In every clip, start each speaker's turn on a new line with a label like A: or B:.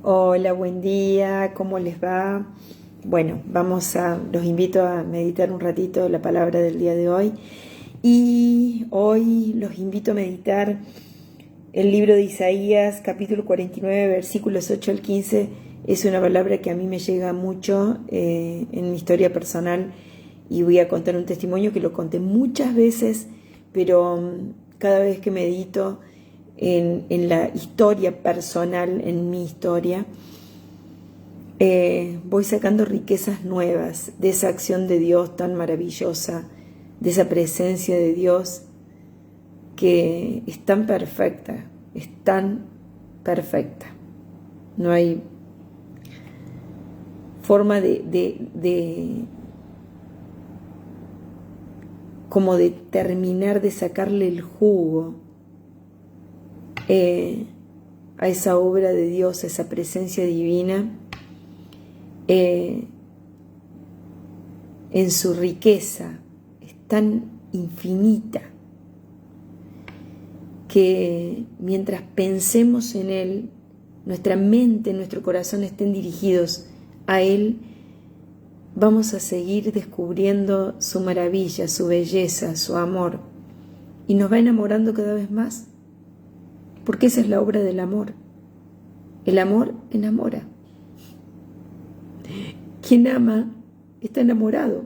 A: Hola, buen día, ¿cómo les va? Bueno, los invito a meditar un ratito la palabra del día de hoy. Y hoy los invito a meditar el libro de Isaías, capítulo 49, versículos 8 al 15. Es una palabra que a mí me llega mucho en mi historia personal y voy a contar un testimonio que lo conté muchas veces, pero cada vez que medito en la historia personal, en mi historia, voy sacando riquezas nuevas de esa acción de Dios tan maravillosa, de esa presencia de Dios que es tan perfecta, es tan perfecta. No hay forma como de terminar de sacarle el jugo a esa obra de Dios, a esa presencia divina, en su riqueza. Es tan infinita que mientras pensemos en Él, nuestra mente, nuestro corazón estén dirigidos a Él, vamos a seguir descubriendo su maravilla, su belleza, su amor, y nos va enamorando cada vez más, porque esa es la obra del amor. El amor enamora. Quien ama está enamorado.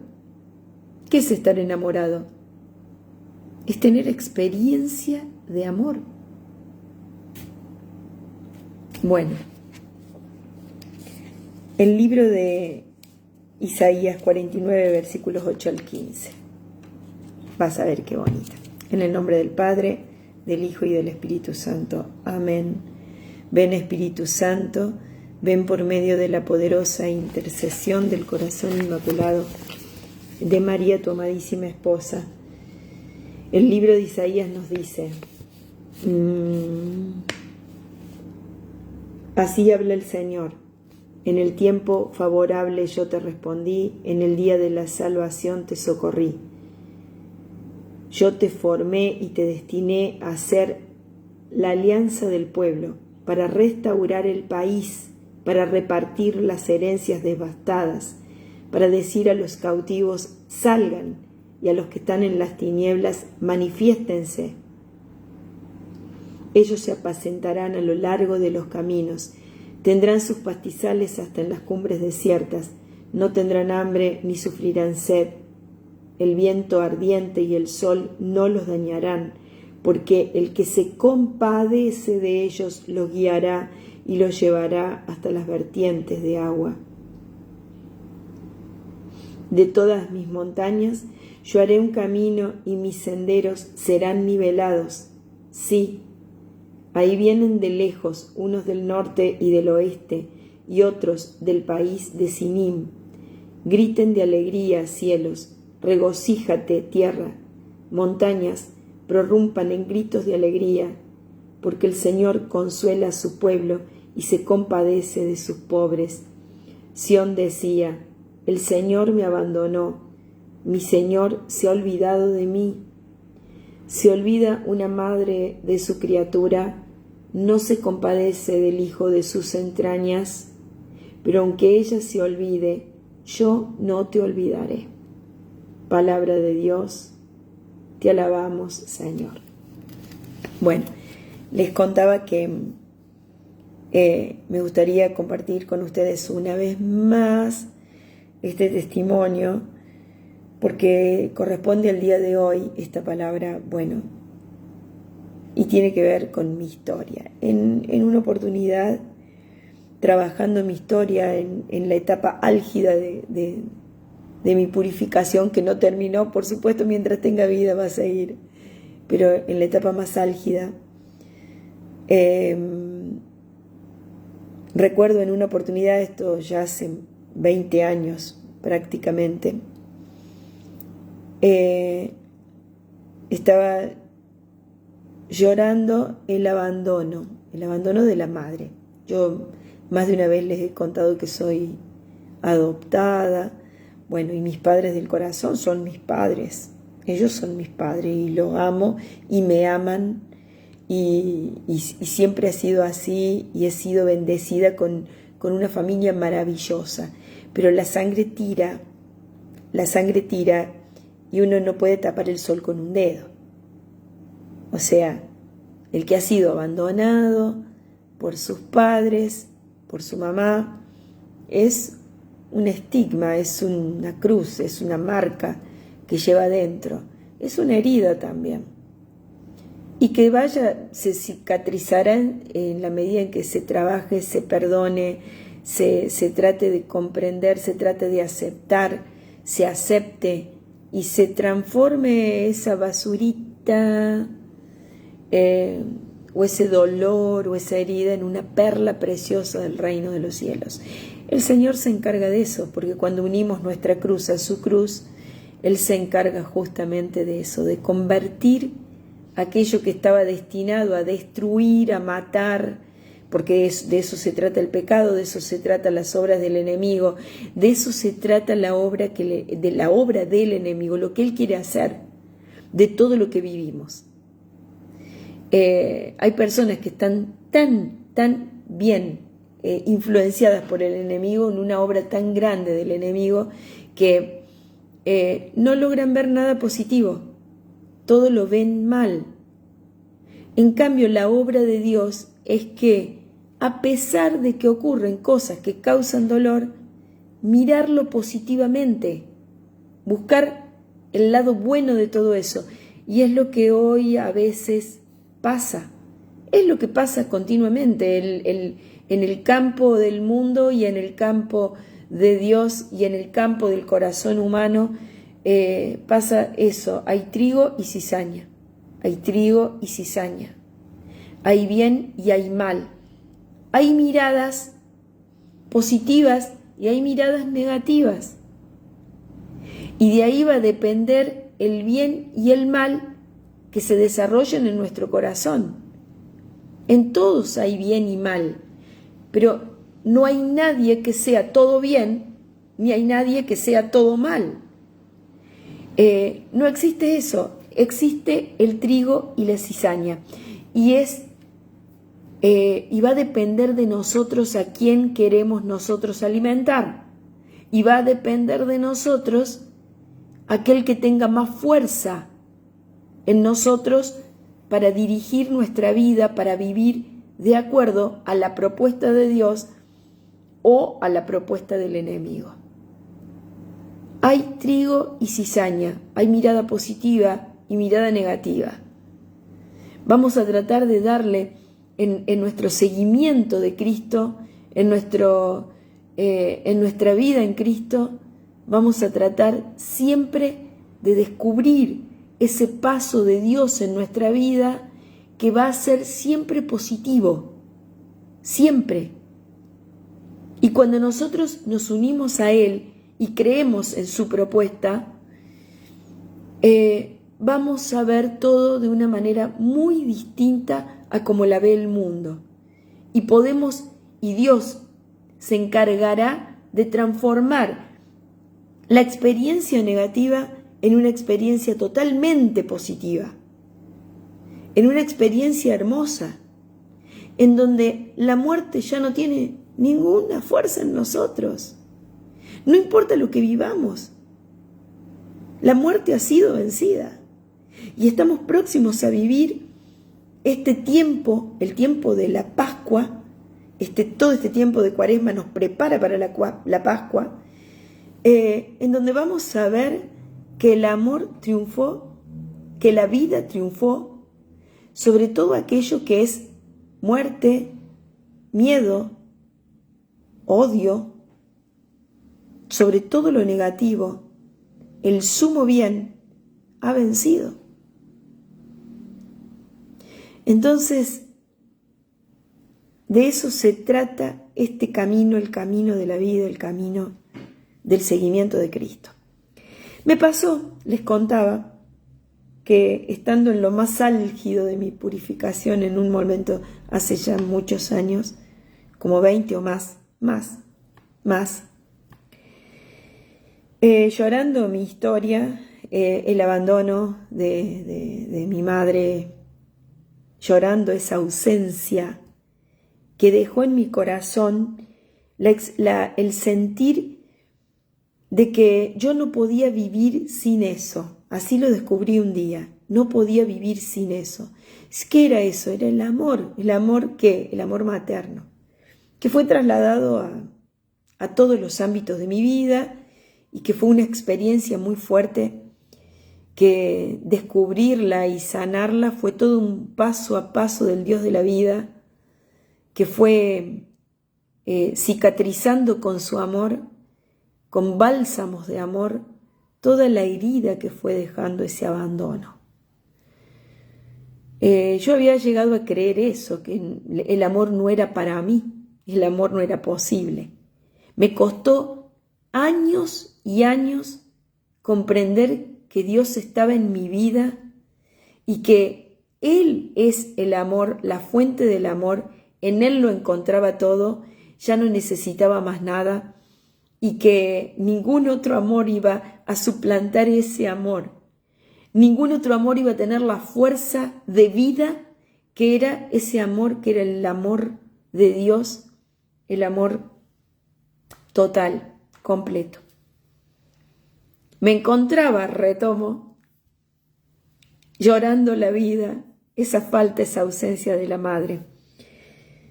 A: ¿Qué es estar enamorado? Es tener experiencia de amor. Bueno, el libro de Isaías 49, versículos 8 al 15. Vas a ver qué bonita. En el nombre del Padre, del Hijo y del Espíritu Santo. Amén. Ven, Espíritu Santo, ven por medio de la poderosa intercesión del corazón inmaculado de María, tu amadísima esposa. El libro de Isaías nos dice: así habla el Señor. En el tiempo favorable yo te respondí, en el día de la salvación te socorrí. Yo te formé y te destiné a ser la alianza del pueblo, para restaurar el país, para repartir las herencias devastadas, para decir a los cautivos, salgan, y a los que están en las tinieblas, manifiéstense. Ellos se apacentarán a lo largo de los caminos, tendrán sus pastizales hasta en las cumbres desiertas, no tendrán hambre ni sufrirán sed. El viento ardiente y el sol no los dañarán, porque el que se compadece de ellos los guiará y los llevará hasta las vertientes de agua. De todas mis montañas yo haré un camino y mis senderos serán nivelados. Sí, ahí vienen de lejos, unos del norte y del oeste, y otros del país de Sinim. Griten de alegría, cielos, regocíjate, tierra, montañas, prorrumpan en gritos de alegría, porque el Señor consuela a su pueblo y se compadece de sus pobres. Sión decía: el Señor me abandonó, mi Señor se ha olvidado de mí. Se olvida una madre de su criatura, no se compadece del hijo de sus entrañas, pero aunque ella se olvide, yo no te olvidaré. Palabra de Dios, te alabamos, Señor. Bueno, les contaba que me gustaría compartir con ustedes una vez más este testimonio, porque corresponde al día de hoy esta palabra, bueno, y tiene que ver con mi historia. En una oportunidad, trabajando mi historia en la etapa álgida de mi purificación, que no terminó, por supuesto, mientras tenga vida va a seguir, pero en la etapa más álgida, recuerdo en una oportunidad, esto ya hace 20 años prácticamente, estaba llorando el abandono de la madre. Yo más de una vez les he contado que soy adoptada, bueno, y mis padres del corazón son mis padres, ellos son mis padres y los amo y me aman y siempre ha sido así y he sido bendecida con una familia maravillosa. Pero la sangre tira y uno no puede tapar el sol con un dedo. O sea, el que ha sido abandonado por sus padres, por su mamá, es un estigma, es una cruz, es una marca que lleva adentro, es una herida también. Y que se cicatrizará en la medida en que se trabaje, se perdone, se trate de comprender, se trate de aceptar, se acepte y se transforme esa basurita o ese dolor o esa herida en una perla preciosa del reino de los cielos. El Señor se encarga de eso, porque cuando unimos nuestra cruz a su cruz, Él se encarga justamente de eso, de convertir aquello que estaba destinado a destruir, a matar, porque de eso se trata el pecado, de eso se trata las obras del enemigo, de eso se trata la obra del enemigo, lo que él quiere hacer, de todo lo que vivimos. Hay personas que están tan bien influenciadas por el enemigo, en una obra tan grande del enemigo, que no logran ver nada positivo, todo lo ven mal. En cambio, la obra de Dios es que, a pesar de que ocurren cosas que causan dolor, mirarlo positivamente, buscar el lado bueno de todo eso. Y es lo que hoy a veces pasa, es lo que pasa continuamente en el campo del mundo y en el campo de Dios y en el campo del corazón humano. Pasa eso, hay trigo y cizaña, hay trigo y cizaña, hay bien y hay mal, hay miradas positivas y hay miradas negativas, y de ahí va a depender el bien y el mal que se desarrollen en nuestro corazón. En todos hay bien y mal, pero no hay nadie que sea todo bien, ni hay nadie que sea todo mal. No existe eso, existe el trigo y la cizaña, y va a depender de nosotros a quién queremos nosotros alimentar, y va a depender de nosotros aquel que tenga más fuerza en nosotros para dirigir nuestra vida, para vivir de acuerdo a la propuesta de Dios o a la propuesta del enemigo. Hay trigo y cizaña, hay mirada positiva y mirada negativa. Vamos a tratar de darle en nuestro seguimiento de Cristo, en nuestra vida en Cristo, vamos a tratar siempre de descubrir ese paso de Dios en nuestra vida que va a ser siempre positivo, siempre. Y cuando nosotros nos unimos a Él y creemos en su propuesta, vamos a ver todo de una manera muy distinta a como la ve el mundo. Y Dios se encargará de transformar la experiencia negativa en una experiencia totalmente positiva, en una experiencia hermosa, en donde la muerte ya no tiene ninguna fuerza en nosotros. No importa lo que vivamos, la muerte ha sido vencida y estamos próximos a vivir este tiempo, el tiempo de la Pascua. Todo este tiempo de Cuaresma nos prepara para la Pascua, en donde vamos a ver que el amor triunfó, que la vida triunfó sobre todo aquello que es muerte, miedo, odio, sobre todo lo negativo. El sumo bien ha vencido. Entonces, de eso se trata este camino, el camino de la vida, el camino del seguimiento de Cristo. Me pasó, les contaba, que estando en lo más álgido de mi purificación en un momento hace ya muchos años, como 20 o más, llorando mi historia, el abandono de mi madre llorando esa ausencia que dejó en mi corazón el sentir de que yo no podía vivir sin eso. Así lo descubrí un día, no podía vivir sin eso. ¿Qué era eso? Era el amor. ¿El amor qué? El amor materno, que fue trasladado a todos los ámbitos de mi vida y que fue una experiencia muy fuerte, que descubrirla y sanarla fue todo un paso a paso del Dios de la vida, que fue cicatrizando con su amor, con bálsamos de amor, toda la herida que fue dejando ese abandono. Yo había llegado a creer eso, que el amor no era para mí, el amor no era posible. Me costó años y años comprender que Dios estaba en mi vida y que Él es el amor, la fuente del amor, en Él lo encontraba todo, ya no necesitaba más nada y que ningún otro amor iba a suplantar ese amor. Ningún otro amor iba a tener la fuerza de vida que era ese amor, que era el amor de Dios, el amor total, completo. Me encontraba, retomo, llorando la vida, esa falta, esa ausencia de la madre.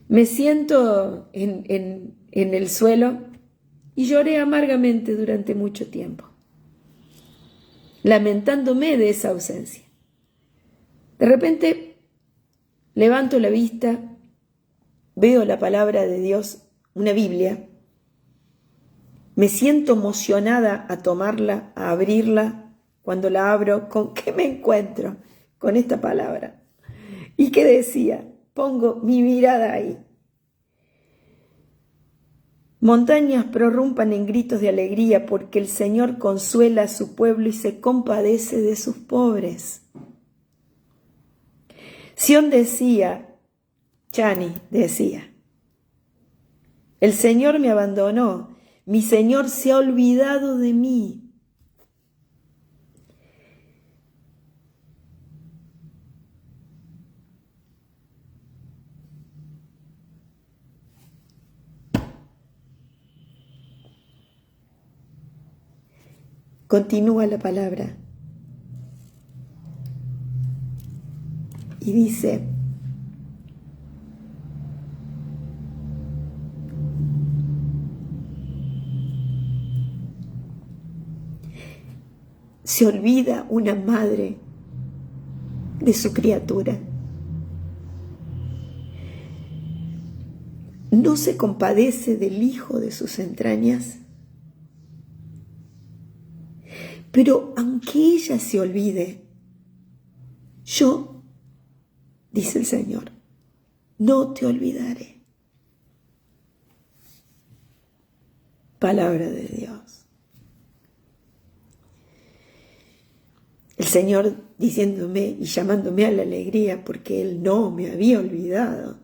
A: Me siento en el suelo y lloré amargamente durante mucho tiempo, lamentándome de esa ausencia. De repente levanto la vista, veo la palabra de Dios, una Biblia. Me siento emocionada a tomarla, a abrirla. Cuando la abro, ¿con qué me encuentro? Con esta palabra. ¿Y qué decía? Pongo mi mirada ahí. Montañas prorrumpan en gritos de alegría porque el Señor consuela a su pueblo y se compadece de sus pobres. Sión decía, Chani decía, el Señor me abandonó, mi Señor se ha olvidado de mí. Continúa la palabra y dice, se olvida una madre de su criatura. No se compadece del hijo de sus entrañas. Pero aunque ella se olvide, yo, dice el Señor, no te olvidaré. Palabra de Dios. El Señor diciéndome y llamándome a la alegría porque Él no me había olvidado.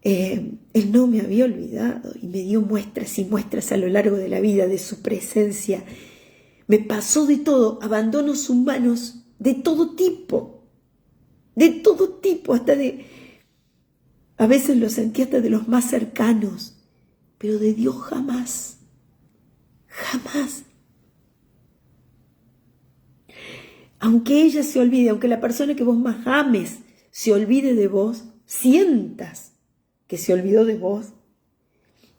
A: Él no me había olvidado y me dio muestras y muestras a lo largo de la vida de su presencia. Me pasó de todo, abandonos humanos de todo tipo, hasta a veces lo sentí hasta de los más cercanos, pero de Dios jamás, jamás. Aunque ella se olvide, aunque la persona que vos más ames se olvide de vos, sientas que se olvidó de vos,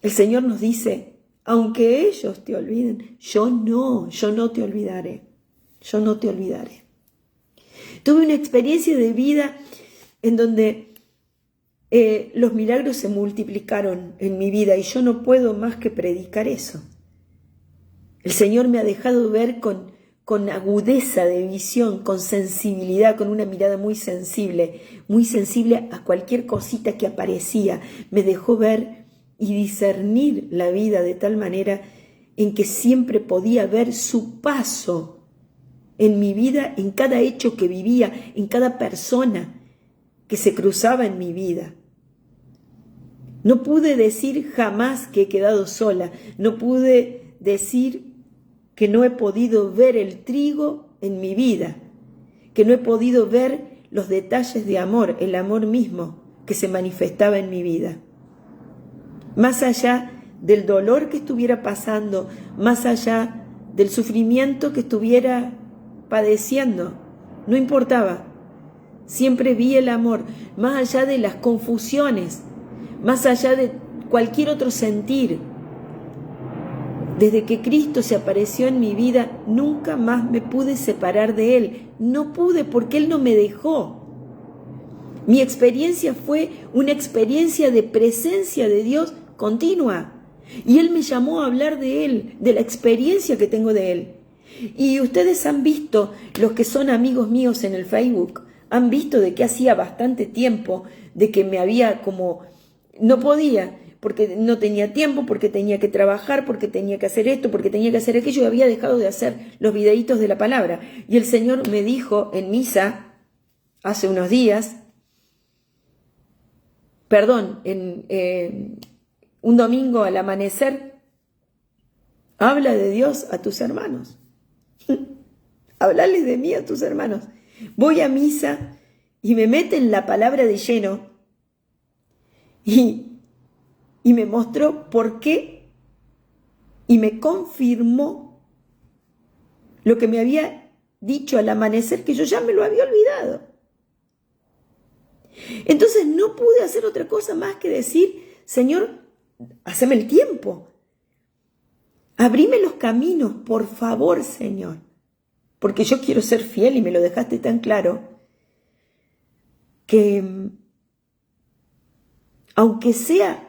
A: el Señor nos dice, aunque ellos te olviden, yo no te olvidaré, yo no te olvidaré. Tuve una experiencia de vida en donde los milagros se multiplicaron en mi vida y yo no puedo más que predicar eso. El Señor me ha dejado ver con agudeza de visión, con sensibilidad, con una mirada muy sensible a cualquier cosita que aparecía. Me dejó ver y discernir la vida de tal manera en que siempre podía ver su paso en mi vida, en cada hecho que vivía, en cada persona que se cruzaba en mi vida. No pude decir jamás que he quedado sola, no pude decir que no he podido ver el trigo en mi vida, que no he podido ver los detalles de amor, el amor mismo que se manifestaba en mi vida. Más allá del dolor que estuviera pasando, más allá del sufrimiento que estuviera padeciendo, no importaba. Siempre vi el amor, más allá de las confusiones, más allá de cualquier otro sentir. Desde que Cristo se apareció en mi vida, nunca más me pude separar de Él. No pude porque Él no me dejó. Mi experiencia fue una experiencia de presencia de Dios continua. Y Él me llamó a hablar de Él, de la experiencia que tengo de Él. Y ustedes han visto, los que son amigos míos en el Facebook, han visto de que hacía bastante tiempo, de que me había como, no podía, porque no tenía tiempo, porque tenía que trabajar, porque tenía que hacer esto, porque tenía que hacer aquello, y había dejado de hacer los videitos de la palabra. Y el Señor me dijo en misa, hace unos días, un domingo al amanecer, habla de Dios a tus hermanos. Háblales de mí a tus hermanos. Voy a misa y me meten la palabra de lleno y me mostró por qué y me confirmó lo que me había dicho al amanecer, que yo ya me lo había olvidado. Entonces no pude hacer otra cosa más que decir: Señor, haceme el tiempo, abrime los caminos, por favor, Señor, porque yo quiero ser fiel, y me lo dejaste tan claro, que aunque sea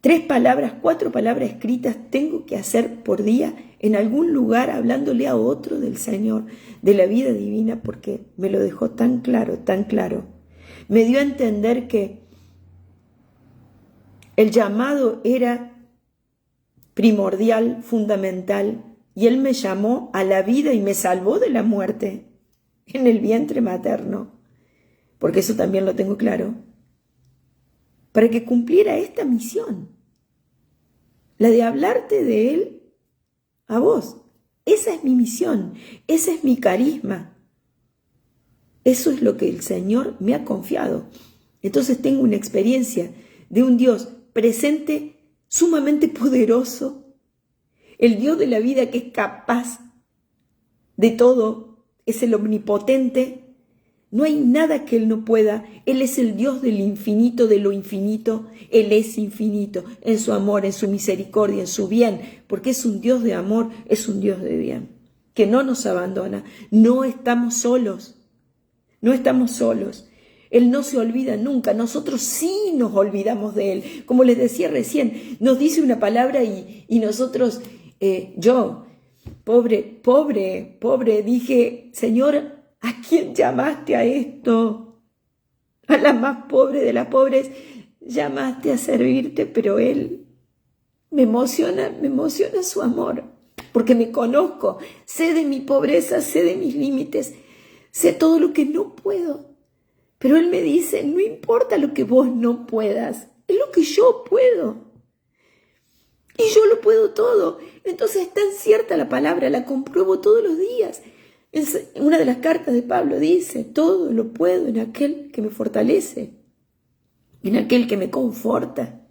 A: 3 palabras, 4 palabras escritas, tengo que hacer por día en algún lugar, hablándole a otro del Señor, de la vida divina, porque me lo dejó tan claro, tan claro. Me dio a entender que el llamado era primordial, fundamental, y Él me llamó a la vida y me salvó de la muerte en el vientre materno, porque eso también lo tengo claro, para que cumpliera esta misión, la de hablarte de Él a vos. Esa es mi misión, ese es mi carisma, eso es lo que el Señor me ha confiado. Entonces tengo una experiencia de un Dios presente, sumamente poderoso, el Dios de la vida que es capaz de todo, es el omnipotente. No hay nada que Él no pueda. Él es el Dios del infinito, de lo infinito. Él es infinito en su amor, en su misericordia, en su bien, porque es un Dios de amor, es un Dios de bien, que no nos abandona. No estamos solos, no estamos solos. Él no se olvida nunca, nosotros sí nos olvidamos de Él. Como les decía recién, nos dice una palabra y nosotros, yo, pobre, dije: Señor, ¿a quién llamaste a esto? A la más pobre de las pobres llamaste a servirte, pero Él me emociona su amor, porque me conozco, sé de mi pobreza, sé de mis límites, sé todo lo que no puedo. Pero Él me dice: no importa lo que vos no puedas, es lo que yo puedo. Y yo lo puedo todo. Entonces es tan cierta la palabra, la compruebo todos los días. En una de las cartas de Pablo dice: todo lo puedo en aquel que me fortalece, en aquel que me conforta,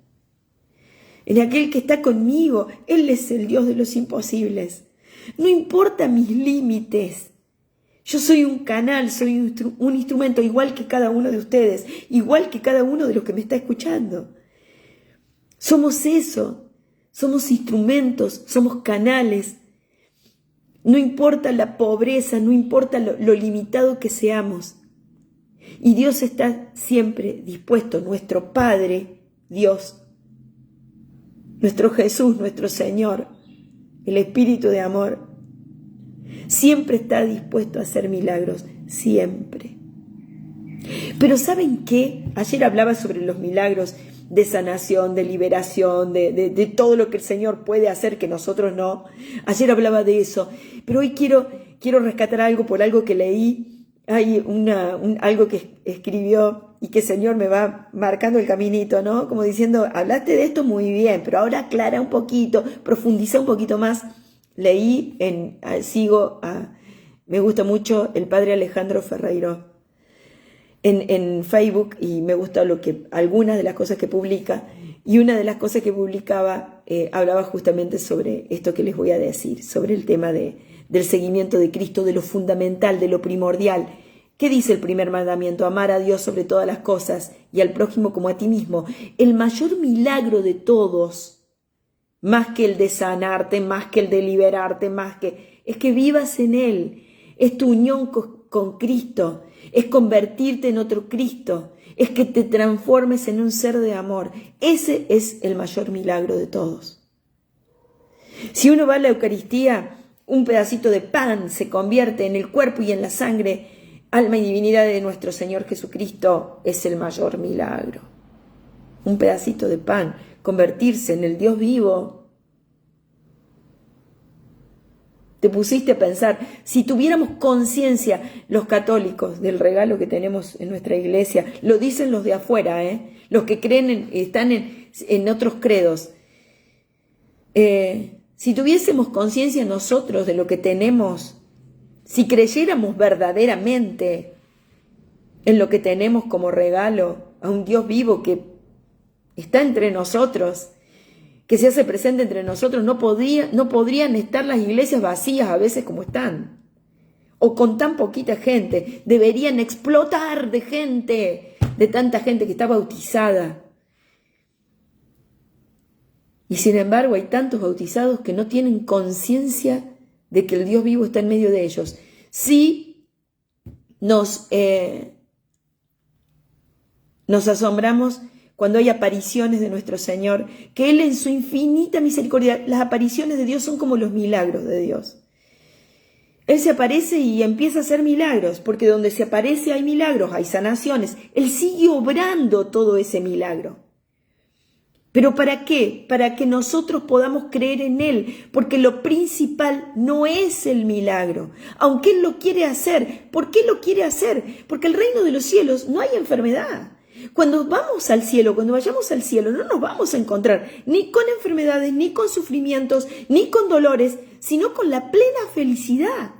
A: en aquel que está conmigo. Él es el Dios de los imposibles. No importa mis límites. Yo soy un canal, soy un instrumento, igual que cada uno de ustedes, igual que cada uno de los que me está escuchando. Somos eso, somos instrumentos, somos canales. No importa la pobreza, no importa lo limitado que seamos. Y Dios está siempre dispuesto, nuestro Padre, Dios, nuestro Jesús, nuestro Señor, el Espíritu de amor, siempre está dispuesto a hacer milagros, siempre. Pero ¿saben qué? Ayer hablaba sobre los milagros de sanación, de liberación, de todo lo que el Señor puede hacer que nosotros no. Ayer hablaba de eso, pero hoy quiero rescatar algo por algo que leí. Hay algo que escribió y que el Señor me va marcando el caminito, ¿no? Como diciendo: hablaste de esto muy bien, pero ahora aclara un poquito, profundiza un poquito más. Leí, me gusta mucho el padre Alejandro Ferreiro, en Facebook y me gusta algunas de las cosas que publica, y una de las cosas que publicaba hablaba justamente sobre esto que les voy a decir, sobre el tema del seguimiento de Cristo, de lo fundamental, de lo primordial. ¿Qué dice el primer mandamiento? Amar a Dios sobre todas las cosas y al prójimo como a ti mismo. El mayor milagro de todos, más que el de sanarte, más que el de liberarte, es que vivas en Él. Es tu unión con Cristo, es convertirte en otro Cristo, es que te transformes en un ser de amor. Ese es el mayor milagro de todos. Si uno va a la Eucaristía, un pedacito de pan se convierte en el cuerpo y en la sangre, alma y divinidad de nuestro Señor Jesucristo. Es el mayor milagro. Un pedacito de pan, convertirse en el Dios vivo. Te pusiste a pensar, si tuviéramos conciencia los católicos del regalo que tenemos en nuestra iglesia, lo dicen los de afuera, los que creen, están en otros credos. Si tuviésemos conciencia nosotros de lo que tenemos, si creyéramos verdaderamente en lo que tenemos como regalo a un Dios vivo que está entre nosotros, que se hace presente entre nosotros, no podrían estar las iglesias vacías a veces como están, o con tan poquita gente. Deberían explotar de gente, de tanta gente que está bautizada. Y sin embargo hay tantos bautizados que no tienen conciencia de que el Dios vivo está en medio de ellos. Sí nos asombramos cuando hay apariciones de nuestro Señor, que Él en su infinita misericordia, las apariciones de Dios son como los milagros de Dios. Él se aparece y empieza a hacer milagros, porque donde se aparece hay milagros, hay sanaciones. Él sigue obrando todo ese milagro. ¿Pero para qué? Para que nosotros podamos creer en Él, porque lo principal no es el milagro, aunque Él lo quiere hacer. ¿Por qué lo quiere hacer? Porque el reino de los cielos no hay enfermedad. Cuando vamos al cielo, cuando vayamos al cielo, no nos vamos a encontrar ni con enfermedades, ni con sufrimientos, ni con dolores, sino con la plena felicidad.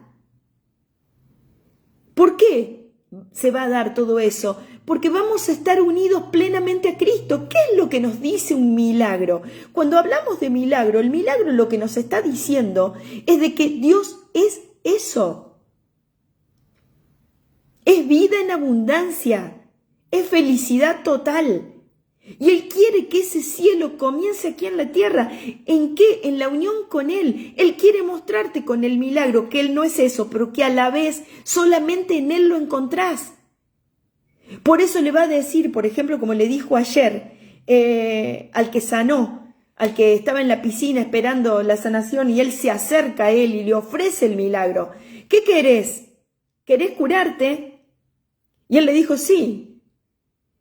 A: ¿Por qué se va a dar todo eso? Porque vamos a estar unidos plenamente a Cristo. ¿Qué es lo que nos dice un milagro? Cuando hablamos de milagro, el milagro lo que nos está diciendo es de que Dios es eso. Es vida en abundancia. Es felicidad total. Y Él quiere que ese cielo comience aquí en la tierra. ¿En qué? En la unión con Él. Él quiere mostrarte con el milagro que Él no es eso, pero que a la vez solamente en Él lo encontrás. Por eso le va a decir, por ejemplo, como le dijo ayer, al que sanó, al que estaba en la piscina esperando la sanación, y Él se acerca a Él y le ofrece el milagro. ¿Qué querés? ¿Querés curarte? Y Él le dijo, sí.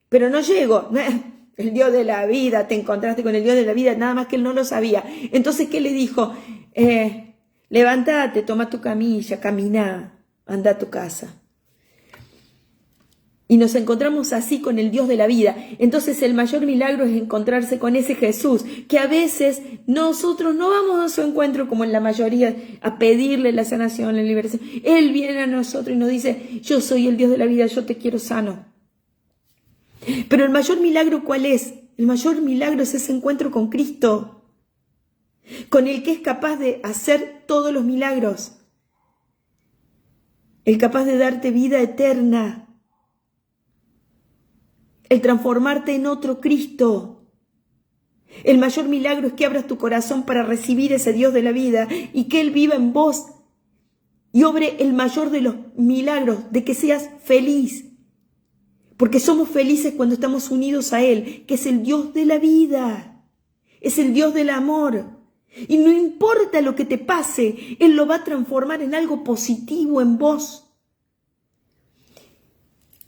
A: Pero no llego, el Dios de la vida, te encontraste con el Dios de la vida, nada más que Él no lo sabía. Entonces, ¿qué le dijo? Levántate, toma tu camilla, camina, anda a tu casa. Y nos encontramos así con el Dios de la vida. Entonces el mayor milagro es encontrarse con ese Jesús, que a veces nosotros no vamos a su encuentro como en la mayoría, a pedirle la sanación, la liberación. Él viene a nosotros y nos dice, yo soy el Dios de la vida, yo te quiero sano. Pero el mayor milagro, ¿cuál es? El mayor milagro es ese encuentro con Cristo, con el que es capaz de hacer todos los milagros, el capaz de darte vida eterna, el transformarte en otro Cristo. El mayor milagro es que abras tu corazón para recibir ese Dios de la vida y que Él viva en vos y obre el mayor de los milagros, de que seas feliz. Porque somos felices cuando estamos unidos a Él, que es el Dios de la vida, es el Dios del amor. Y no importa lo que te pase, Él lo va a transformar en algo positivo en vos.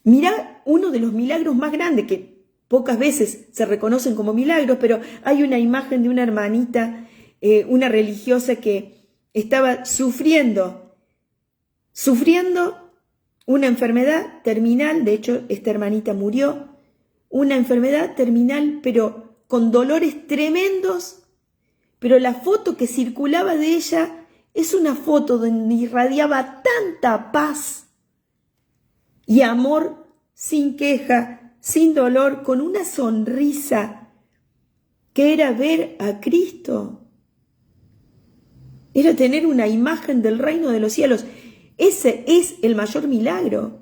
A: Mirá uno de los milagros más grandes, que pocas veces se reconocen como milagros, pero hay una imagen de una hermanita, una religiosa que estaba sufriendo una enfermedad terminal. De hecho, esta hermanita murió, una enfermedad terminal, pero con dolores tremendos. Pero la foto que circulaba de ella es una foto donde irradiaba tanta paz y amor sin queja, sin dolor, con una sonrisa, que era ver a Cristo. Era tener una imagen del reino de los cielos. Ese es el mayor milagro.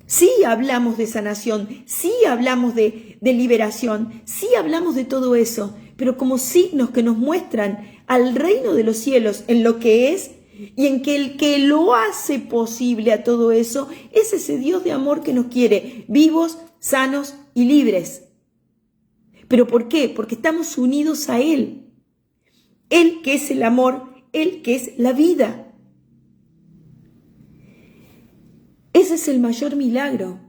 A: Sí hablamos de sanación, sí hablamos de liberación, sí hablamos de todo eso, pero como signos que nos muestran al reino de los cielos en lo que es y en que el que lo hace posible a todo eso es ese Dios de amor que nos quiere vivos, sanos y libres. ¿Pero por qué? Porque estamos unidos a Él. Él que es el amor, Él que es la vida. Ese es el mayor milagro.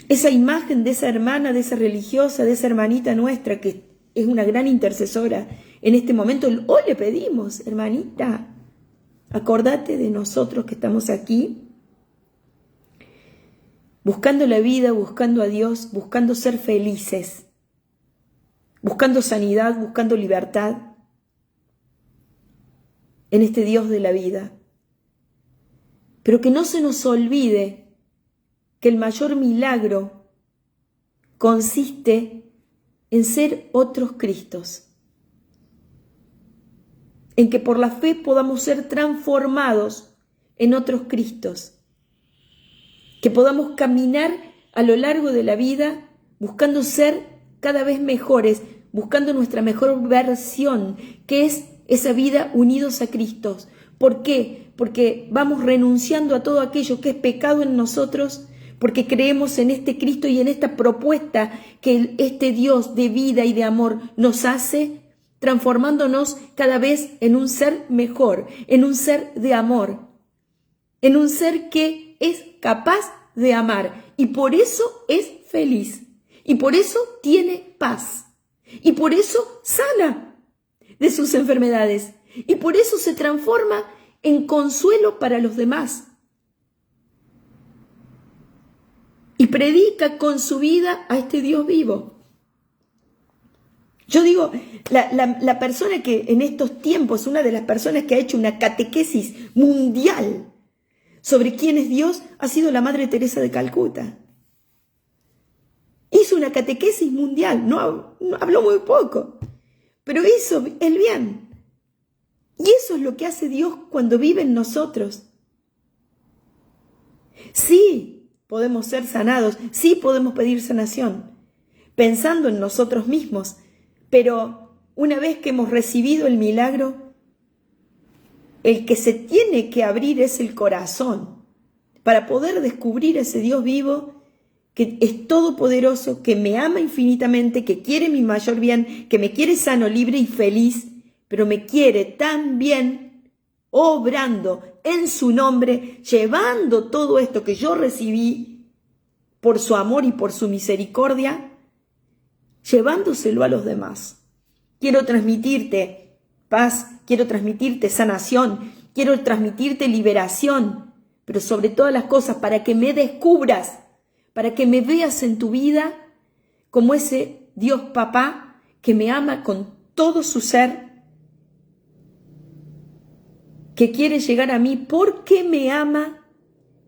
A: Esa imagen de esa hermana, de esa religiosa, de esa hermanita nuestra que es una gran intercesora. En este momento hoy le pedimos, hermanita, acordate de nosotros que estamos aquí, buscando la vida, buscando a Dios, buscando ser felices, buscando sanidad, buscando libertad en este Dios de la vida. Pero que no se nos olvide que el mayor milagro consiste en ser otros Cristos, en que por la fe podamos ser transformados en otros Cristos, que podamos caminar a lo largo de la vida buscando ser cada vez mejores, buscando nuestra mejor versión, que es esa vida unidos a Cristo. ¿Por qué? Porque vamos renunciando a todo aquello que es pecado en nosotros, porque creemos en este Cristo y en esta propuesta que este Dios de vida y de amor nos hace, transformándonos cada vez en un ser mejor, en un ser de amor, en un ser que es capaz de amar y por eso es feliz y por eso tiene paz y por eso sana de sus enfermedades y por eso se transforma en consuelo para los demás. Y predica con su vida a este Dios vivo. Yo digo, la persona que en estos tiempos, una de las personas que ha hecho una catequesis mundial sobre quién es Dios, ha sido la Madre Teresa de Calcuta. Hizo una catequesis mundial, no habló muy poco, pero hizo el bien. Y eso es lo que hace Dios cuando vive en nosotros. Sí, podemos ser sanados, sí podemos pedir sanación, pensando en nosotros mismos, pero una vez que hemos recibido el milagro, el que se tiene que abrir es el corazón, para poder descubrir ese Dios vivo que es todopoderoso, que me ama infinitamente, que quiere mi mayor bien, que me quiere sano, libre y feliz, pero me quiere tan bien, obrando en su nombre, llevando todo esto que yo recibí por su amor y por su misericordia, llevándoselo a los demás. Quiero transmitirte paz, quiero transmitirte sanación, quiero transmitirte liberación, pero sobre todas las cosas para que me descubras, para que me veas en tu vida como ese Dios Papá que me ama con todo su ser, que quiere llegar a mí porque me ama,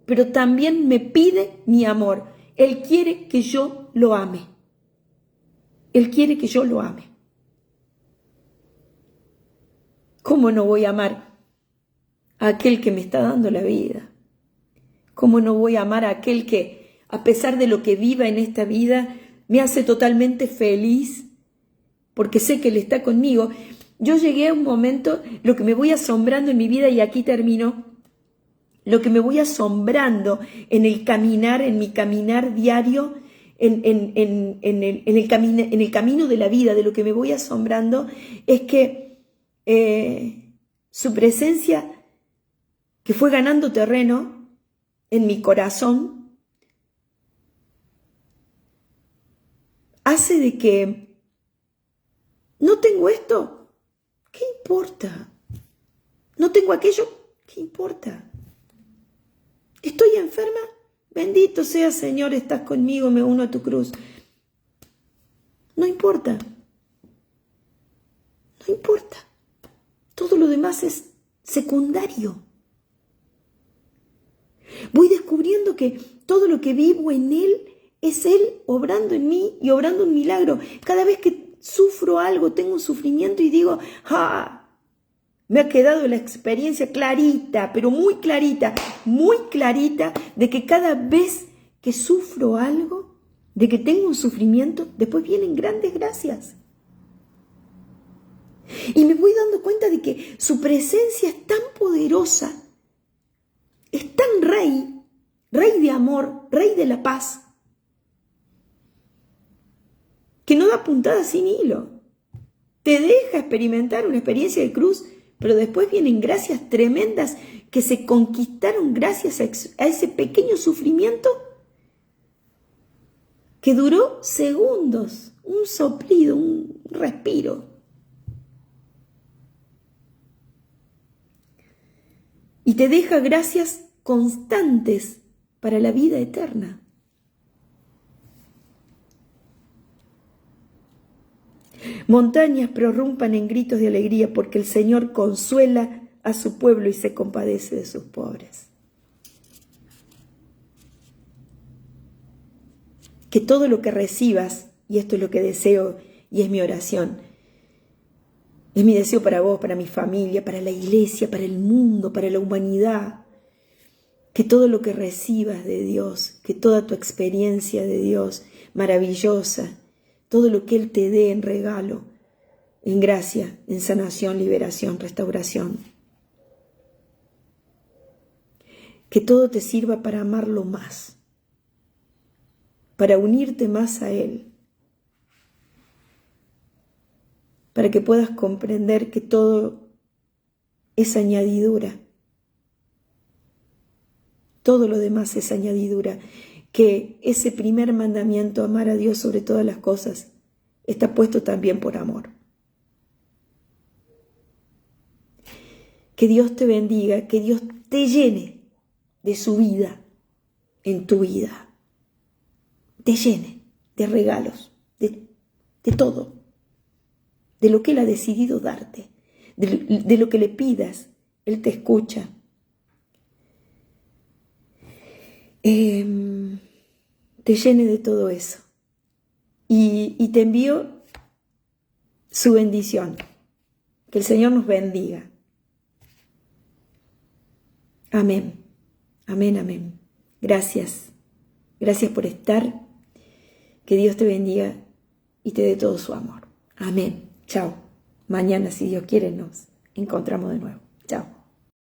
A: pero también me pide mi amor. Él quiere que yo lo ame. Él quiere que yo lo ame. ¿Cómo no voy a amar a aquel que me está dando la vida? ¿Cómo no voy a amar a aquel que, a pesar de lo que viva en esta vida, me hace totalmente feliz? Porque sé que Él está conmigo. Yo llegué a un momento, lo que me voy asombrando en mi vida, y aquí termino, lo que me voy asombrando en el caminar, en mi caminar diario, en el camino de la vida, de lo que me voy asombrando, es que su presencia, que fue ganando terreno en mi corazón, hace de que no tengo esto, ¿qué importa? No tengo aquello, ¿qué importa? ¿Estoy enferma? Bendito sea, Señor, estás conmigo, me uno a tu cruz. No importa. No importa. Todo lo demás es secundario. Voy descubriendo que todo lo que vivo en Él es Él obrando en mí y obrando un milagro. Cada vez que sufro algo, tengo un sufrimiento y digo, me ha quedado la experiencia clarita, pero muy clarita de que cada vez que sufro algo, de que tengo un sufrimiento, después vienen grandes gracias. Y me voy dando cuenta de que su presencia es tan poderosa, es tan rey de amor, rey de la paz, que no da puntada sin hilo. Te deja experimentar una experiencia de cruz, pero después vienen gracias tremendas que se conquistaron gracias a ese pequeño sufrimiento que duró segundos, un soplido, un respiro. Y te deja gracias constantes para la vida eterna. Montañas prorrumpan en gritos de alegría porque el Señor consuela a su pueblo y se compadece de sus pobres. Que todo lo que recibas, y esto es lo que deseo y es mi oración, es mi deseo para vos, para mi familia, para la iglesia, para el mundo, para la humanidad, que todo lo que recibas de Dios, que toda tu experiencia de Dios maravillosa, todo lo que Él te dé en regalo, en gracia, en sanación, liberación, restauración. Que todo te sirva para amarlo más, para unirte más a Él, para que puedas comprender que todo es añadidura. Todo lo demás es añadidura. Que ese primer mandamiento, amar a Dios sobre todas las cosas, está puesto también por amor. Que Dios te bendiga, que Dios te llene de su vida en tu vida. Te llene de regalos, de todo, de lo que Él ha decidido darte, de lo que le pidas, Él te escucha. Te llene de todo eso. Y te envío su bendición. Que el Señor nos bendiga. Amén. Amén, amén. Gracias. Gracias por estar. Que Dios te bendiga y te dé todo su amor. Amén. Chao. Mañana, si Dios quiere, nos encontramos de nuevo. Chao.